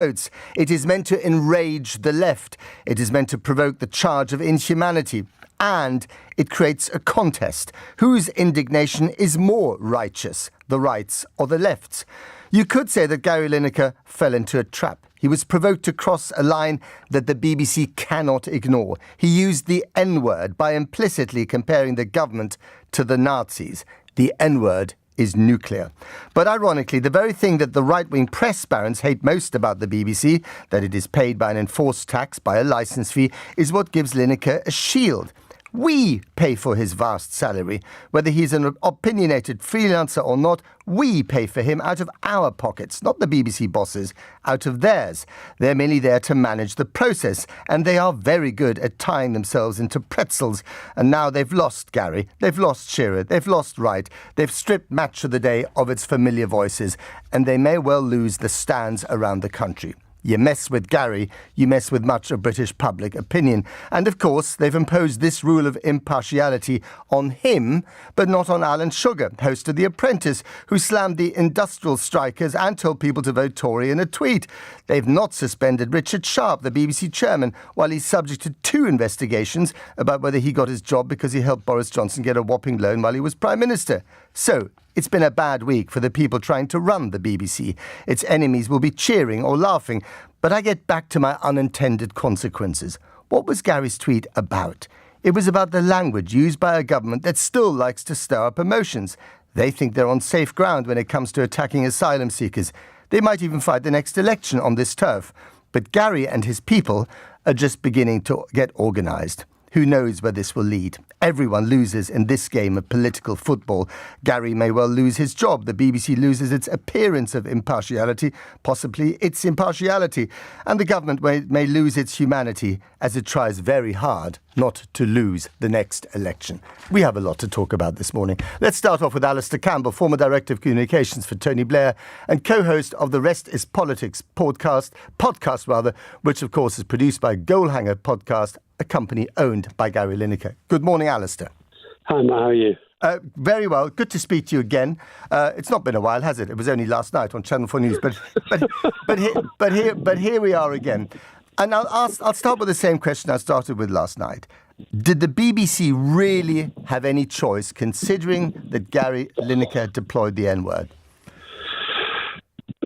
votes. It is meant to enrage the left. It is meant to provoke the charge of inhumanity. And it creates a contest. Whose indignation is more righteous, the right's or the left's? You could say that Gary Lineker fell into a trap. He was provoked to cross a line that the BBC cannot ignore. He used the N-word by implicitly comparing the government to the Nazis. The N-word is nuclear. But ironically, the very thing that the right-wing press barons hate most about the BBC, that it is paid by an enforced tax, by a licence fee, is what gives Lineker a shield. We pay for his vast salary. Whether he's an opinionated freelancer or not, we pay for him out of our pockets, not the BBC bosses, out of theirs. They're merely there to manage the process, and they are very good at tying themselves into pretzels. And now they've lost Gary, they've lost Shearer, they've lost Wright, they've stripped Match of the Day of its familiar voices, and they may well lose the stands around the country. You mess with Gary, you mess with much of British public opinion. And of course, they've imposed this rule of impartiality on him, but not on Alan Sugar, host of The Apprentice, who slammed the industrial strikers and told people to vote Tory in a tweet. They've not suspended Richard Sharp, the BBC chairman, while he's subject to 2 investigations about whether he got his job because he helped Boris Johnson get a whopping loan while he was Prime Minister. So, it's been a bad week for the people trying to run the BBC. Its enemies will be cheering or laughing. But I get back to my unintended consequences. What was Gary's tweet about? It was about the language used by a government that still likes to stir up emotions. They think they're on safe ground when it comes to attacking asylum seekers. They might even fight the next election on this turf. But Gary and his people are just beginning to get organised. Who knows where this will lead? Everyone loses in this game of political football. Gary may well lose his job. The BBC loses its appearance of impartiality, possibly its impartiality. And the government may lose its humanity as it tries very hard not to lose the next election. We have a lot to talk about this morning. Let's start off with Alastair Campbell, former Director of Communications for Tony Blair and co-host of the Rest is Politics podcast, which of course is produced by Goalhanger Podcast, a company owned by Gary Lineker. Good morning, Alastair. Hi, Matt. How are you? Very well. Good to speak to you again. It's not been a while, has it? It was only last night on Channel 4 News, but here we are again. And I'll start with the same question I started with last night. Did the BBC really have any choice, considering that Gary Lineker deployed the N-word?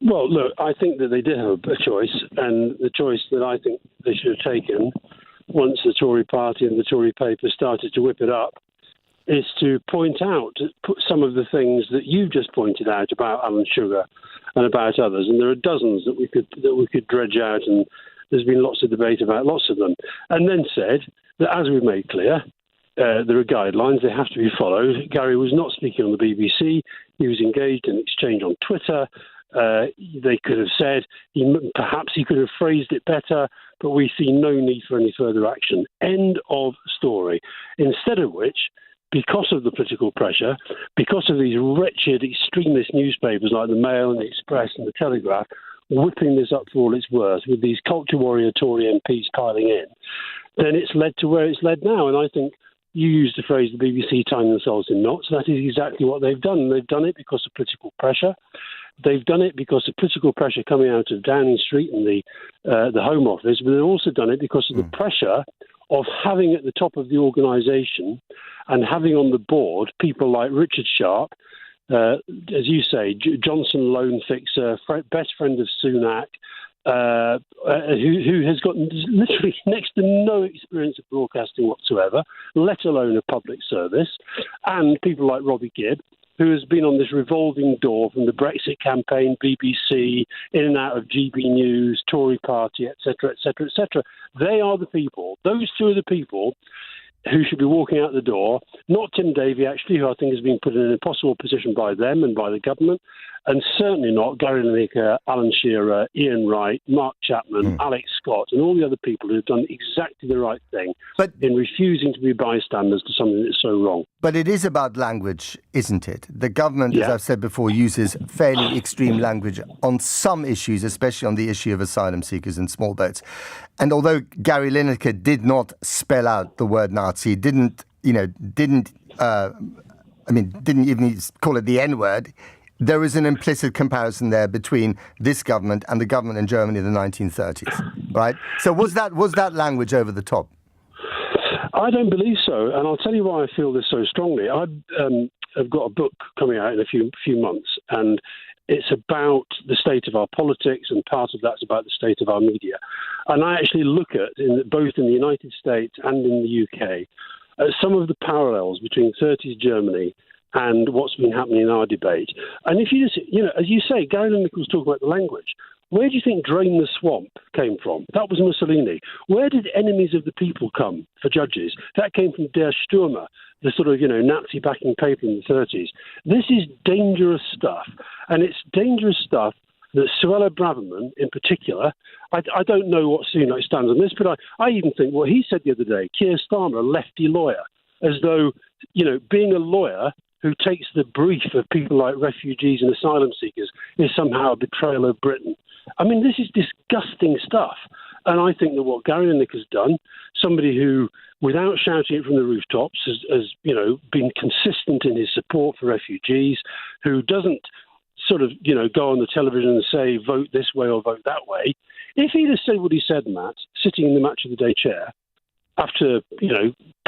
Well, look, I think that they did have a choice, and the choice that I think they should have taken once the Tory party and the Tory paper started to whip it up is to point out some of the things that you just pointed out about Alan Sugar and about others, and there are dozens that we could dredge out, and there's been lots of debate about lots of them, and then said that, as we've made clear, there are guidelines, they have to be followed. Gary was not speaking on the BBC, he was engaged in exchange on Twitter. They could have said, perhaps he could have phrased it better, but we see no need for any further action. End of story. Instead of which, because of the political pressure, because of these wretched extremist newspapers like the Mail and the Express and the Telegraph, whipping this up for all it's worth, with these culture warrior Tory MPs piling in, then it's led to where it's led now. And I think you used the phrase the BBC tying themselves in knots. That is exactly what they've done. They've done it because of political pressure. They've done it because of political pressure coming out of Downing Street and the Home Office, but they've also done it because of the pressure of having at the top of the organisation and having on the board people like Richard Sharp, as you say, Johnson loan fixer, best friend of Sunak, who has got literally next to no experience of broadcasting whatsoever, let alone a public service, and people like Robbie Gibb, who has been on this revolving door from the Brexit campaign, BBC, in and out of GB News, Tory party, etc., etc., etc. They are the people, those two are the people who should be walking out the door, not Tim Davie, actually, who I think has been put in an impossible position by them and by the government, and certainly not Gary Lineker, Alan Shearer, Ian Wright, Mark Chapman, Alex Scott, and all the other people who have done exactly the right thing in refusing to be bystanders to something that's so wrong. But it is about language, isn't it? The government, as I've said before, uses fairly extreme language on some issues, especially on the issue of asylum seekers and small boats. And although Gary Lineker did not spell out the word Nazi, didn't even call it the N-word, there is an implicit comparison there between this government and the government in Germany in the 1930s, right? So was that language over the top? I don't believe so, and I'll tell you why I feel this so strongly. I've got a book coming out in a few months, and it's about the state of our politics, and part of that's about the state of our media. And I actually look at, both in the United States and in the UK, some of the parallels between 30s Germany and what's been happening in our debate. And if you just, as you say, Gary Lineker was talking about the language. Where do you think drain the swamp came from? That was Mussolini. Where did enemies of the people come for judges? That came from Der Stürmer, the sort of, Nazi backing paper in the 30s. This is dangerous stuff. And it's dangerous stuff that Suella Braverman, in particular, I don't know what Sunak stands on this, but I even think what he said the other day, Keir Starmer, a lefty lawyer, as though, being a lawyer who takes the brief of people like refugees and asylum seekers is somehow a betrayal of Britain. I mean, this is disgusting stuff. And I think that what Gary Lineker's done, somebody who, without shouting it from the rooftops, has been consistent in his support for refugees, who doesn't sort of, go on the television and say, vote this way or vote that way. If he'd have said what he said, Matt, sitting in the Match of the Day chair, after,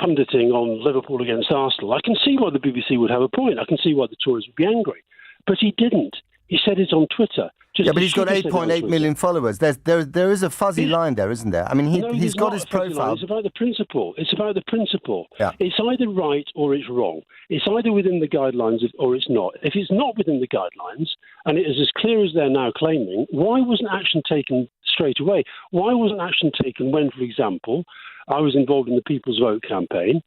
punditing on Liverpool against Arsenal, I can see why the BBC would have a point. I can see why the Tories would be angry. But he didn't. He said it on Twitter. But he's got 8.8 million followers. There is a fuzzy line there, isn't there? I mean, he's got his profile. It's about the principle. Yeah. It's either right or it's wrong. It's either within the guidelines or it's not. If it's not within the guidelines, and it is as clear as they're now claiming, why wasn't action taken straight away? Why wasn't action taken when, for example, I was involved in the People's Vote campaign?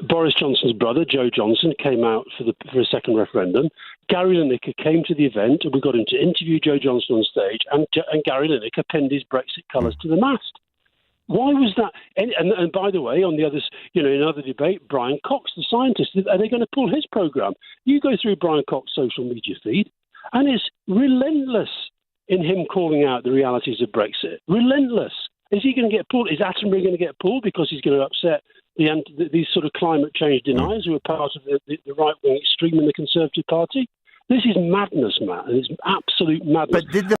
Boris Johnson's brother, Joe Johnson, came out for a second referendum. Gary Lineker came to the event, and we got him to interview Joe Johnson on stage, and Gary Lineker pinned his Brexit colours to the mast. Why was that? And by the way, on the others, in another debate, Brian Cox, the scientist, are they going to pull his programme? You go through Brian Cox's social media feed, and it's relentless in him calling out the realities of Brexit. Relentless. Is he going to get pulled? Is Attenborough going to get pulled because he's going to upset these sort of climate change deniers who are part of the right-wing extreme in the Conservative Party? This is madness, Matt. It's absolute madness. But did the